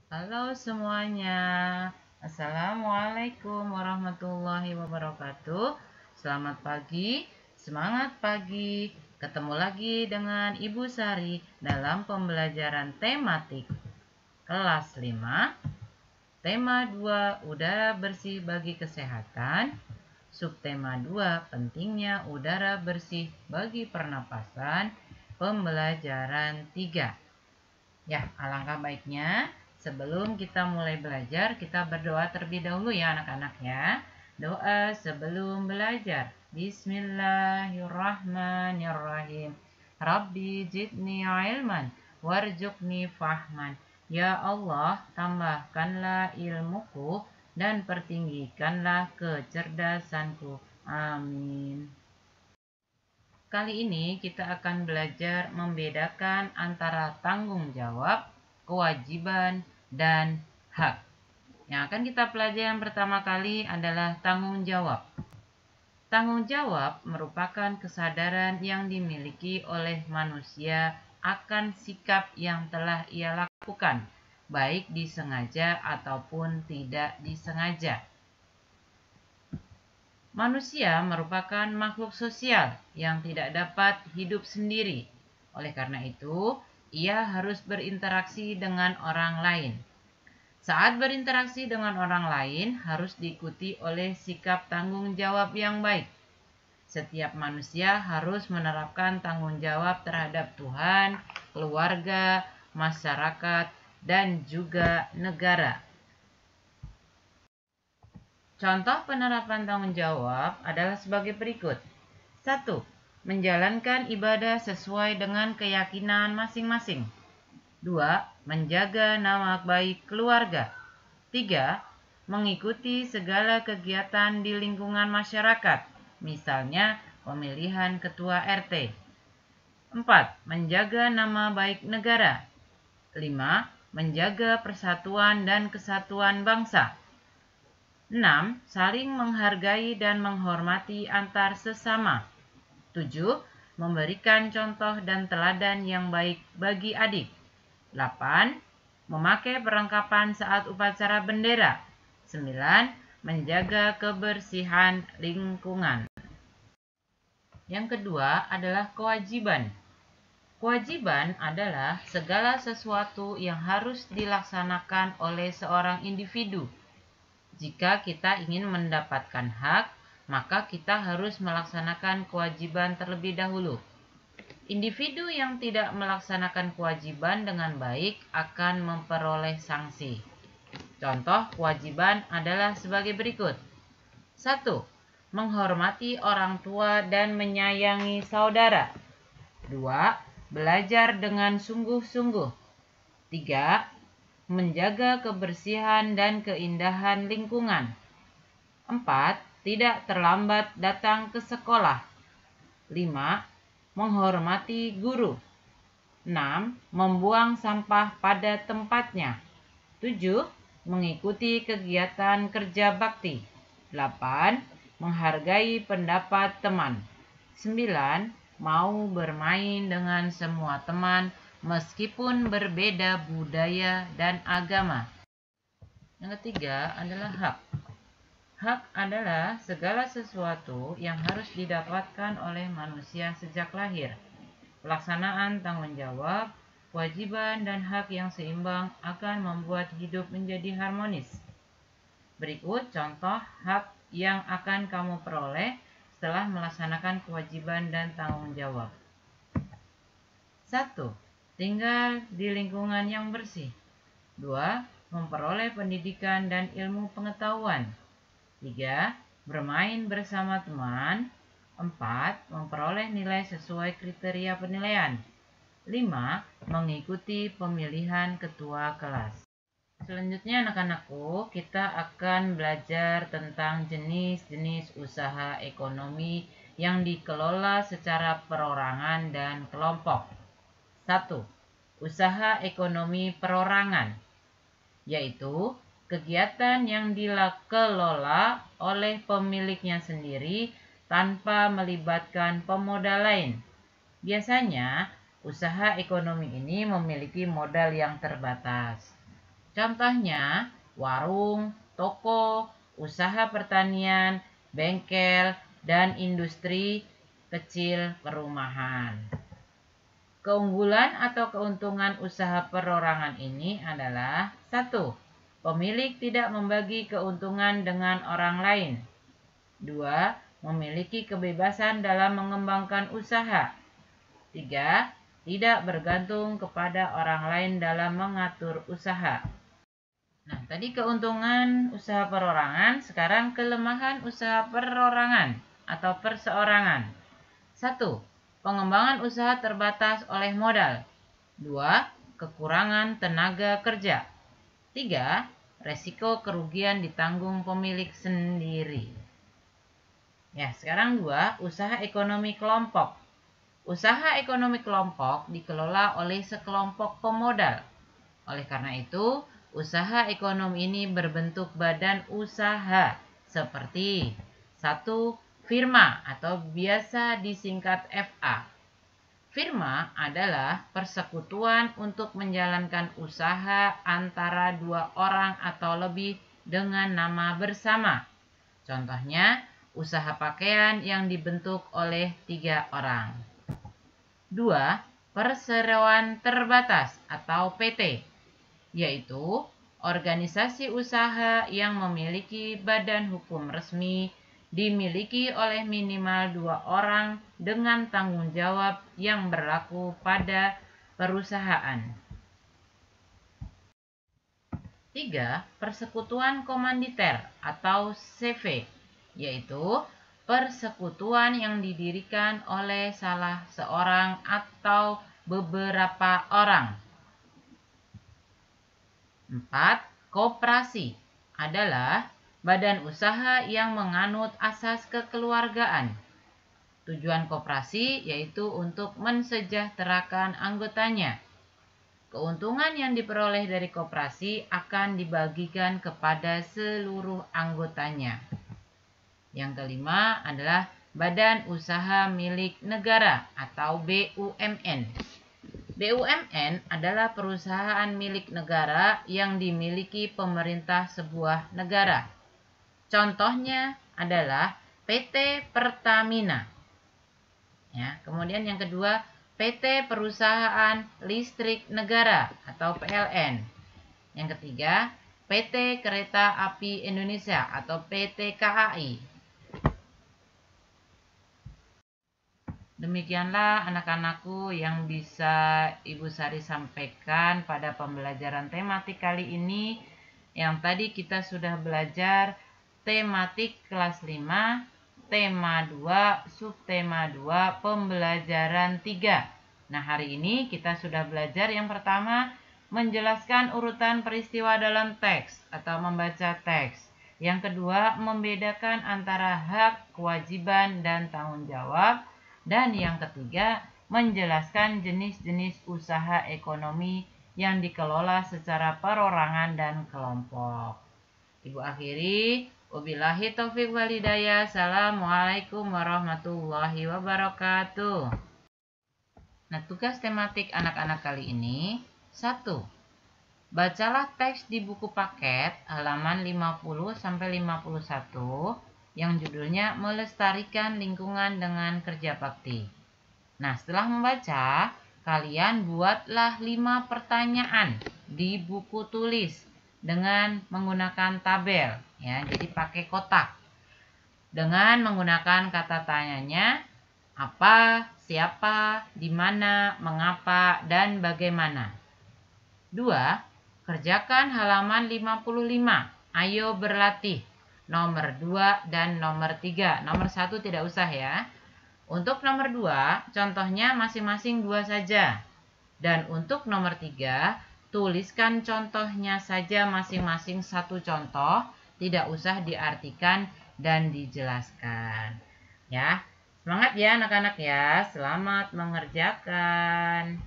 Halo semuanya, Assalamualaikum warahmatullahi wabarakatuh. Selamat pagi, semangat pagi. Ketemu lagi dengan Ibu Sari dalam pembelajaran tematik kelas 5. Tema 2, udara bersih bagi kesehatan. Subtema 2, pentingnya udara bersih bagi pernapasan. Pembelajaran 3. Ya, alangkah baiknya sebelum kita mulai belajar, kita berdoa terlebih dahulu ya anak-anak ya. Doa sebelum belajar. Bismillahirrahmanirrahim. Rabbi zidni ilman warzuqni fahman. Ya Allah, tambahkanlah ilmuku dan pertinggikanlah kecerdasanku. Amin. Kali ini kita akan belajar membedakan antara tanggung jawab, kewajiban, dan hak. Yang akan kita pelajari yang pertama kali adalah tanggung jawab. Tanggung jawab merupakan kesadaran yang dimiliki oleh manusia akan sikap yang telah ia lakukan, baik disengaja ataupun tidak disengaja. Manusia merupakan makhluk sosial yang tidak dapat hidup sendiri. Oleh karena itu, ia harus berinteraksi dengan orang lain. Saat berinteraksi dengan orang lain harus diikuti oleh sikap tanggung jawab yang baik. Setiap manusia harus menerapkan tanggung jawab terhadap Tuhan, keluarga, masyarakat, dan juga negara. Contoh penerapan tanggung jawab adalah sebagai berikut. 1. Menjalankan ibadah sesuai dengan keyakinan masing-masing. 2. Menjaga nama baik keluarga. 3. Mengikuti segala kegiatan di lingkungan masyarakat, misalnya pemilihan ketua RT. 4. Menjaga nama baik negara. 5. Menjaga persatuan dan kesatuan bangsa. 6. Saling menghargai dan menghormati antar sesama. 7. Memberikan contoh dan teladan yang baik bagi adik. 8. Memakai perlengkapan saat upacara bendera. 9. Menjaga kebersihan lingkungan. Yang kedua adalah kewajiban. Kewajiban adalah segala sesuatu yang harus dilaksanakan oleh seorang individu. Jika kita ingin mendapatkan hak, maka kita harus melaksanakan kewajiban terlebih dahulu. Individu yang tidak melaksanakan kewajiban dengan baik akan memperoleh sanksi. Contoh kewajiban adalah sebagai berikut. 1. Menghormati orang tua dan menyayangi saudara. 2. Belajar dengan sungguh-sungguh. 3. Menjaga kebersihan dan keindahan lingkungan. 4. Tidak terlambat datang ke sekolah. 5. Menghormati guru. 6. Membuang sampah pada tempatnya. 7. Mengikuti kegiatan kerja bakti. 8. Menghargai pendapat teman. 9. Mau bermain dengan semua teman meskipun berbeda budaya dan agama. Yang ketiga adalah hak. Hak adalah segala sesuatu yang harus didapatkan oleh manusia sejak lahir. Pelaksanaan tanggung jawab, kewajiban, dan hak yang seimbang akan membuat hidup menjadi harmonis. Berikut contoh hak yang akan kamu peroleh setelah melaksanakan kewajiban dan tanggung jawab. 1. Tinggal di lingkungan yang bersih. 2. Memperoleh pendidikan dan ilmu pengetahuan. 3. Bermain bersama teman. 4. Memperoleh nilai sesuai kriteria penilaian. 5. Mengikuti pemilihan ketua kelas. Selanjutnya anak-anakku, kita akan belajar tentang jenis-jenis usaha ekonomi yang dikelola secara perorangan dan kelompok. 1. Usaha ekonomi perorangan, yaitu kegiatan yang dikelola oleh pemiliknya sendiri tanpa melibatkan pemodal lain. Biasanya, usaha ekonomi ini memiliki modal yang terbatas. Contohnya, warung, toko, usaha pertanian, bengkel, dan industri kecil perumahan. Keunggulan atau keuntungan usaha perorangan ini adalah 1. Pemilik tidak membagi keuntungan dengan orang lain. 2. Memiliki kebebasan dalam mengembangkan usaha. 3. Tidak bergantung kepada orang lain dalam mengatur usaha. Nah, tadi keuntungan usaha perorangan, sekarang kelemahan usaha perorangan atau perseorangan. 1. Pengembangan usaha terbatas oleh modal. 2. Kekurangan tenaga kerja. 3. Resiko kerugian ditanggung pemilik sendiri. Ya, sekarang 2. Usaha ekonomi kelompok. Usaha ekonomi kelompok dikelola oleh sekelompok pemodal. Oleh karena itu, usaha ekonomi ini berbentuk badan usaha seperti 1. Firma atau biasa disingkat FA. Firma adalah persekutuan untuk menjalankan usaha antara 2 orang atau lebih dengan nama bersama. Contohnya, usaha pakaian yang dibentuk oleh 3 orang. 2. Perseroan terbatas atau PT, yaitu organisasi usaha yang memiliki badan hukum resmi, dimiliki oleh minimal 2 orang dengan tanggung jawab yang berlaku pada perusahaan. 3. Persekutuan komanditer atau CV, yaitu persekutuan yang didirikan oleh salah seorang atau beberapa orang. 4. Koperasi adalah badan usaha yang menganut asas kekeluargaan. Tujuan koperasi yaitu untuk mensejahterakan anggotanya. Keuntungan yang diperoleh dari koperasi akan dibagikan kepada seluruh anggotanya. Yang kelima adalah Badan Usaha Milik Negara atau BUMN. BUMN adalah perusahaan milik negara yang dimiliki pemerintah sebuah negara. Contohnya adalah PT Pertamina. Ya, kemudian yang kedua, PT Perusahaan Listrik Negara atau PLN. Yang ketiga, PT Kereta Api Indonesia atau PT KAI. Demikianlah anak-anakku yang bisa Ibu Sari sampaikan pada pembelajaran tematik kali ini. Yang tadi kita sudah belajar tematik kelas 5, tema 2, subtema 2, pembelajaran 3. Nah, hari ini kita sudah belajar yang pertama, menjelaskan urutan peristiwa dalam teks atau membaca teks. Yang kedua, membedakan antara hak, kewajiban, dan tanggung jawab. Dan yang ketiga, menjelaskan jenis-jenis usaha ekonomi yang dikelola secara perorangan dan kelompok. Ibu akhiri, wabillahi taufiq wal hidayah. Assalamualaikum warahmatullahi wabarakatuh. Nah, tugas tematik anak-anak kali ini, 1. Bacalah teks di buku paket halaman 50-51 yang judulnya Melestarikan Lingkungan dengan Kerja Bakti. Nah, setelah membaca, kalian buatlah 5 pertanyaan di buku tulis dengan menggunakan tabel, ya. Jadi pakai kotak. Dengan menggunakan kata tanyanya apa, siapa, di mana, mengapa, dan bagaimana. 2. Kerjakan halaman 55. Ayo berlatih. Nomor 2 dan nomor 3. Nomor 1 tidak usah ya. Untuk nomor 2, contohnya masing-masing 2 saja. Dan untuk nomor 3, tuliskan contohnya saja masing-masing 1 contoh. Tidak usah diartikan dan dijelaskan. Ya, semangat ya anak-anak ya. Selamat mengerjakan.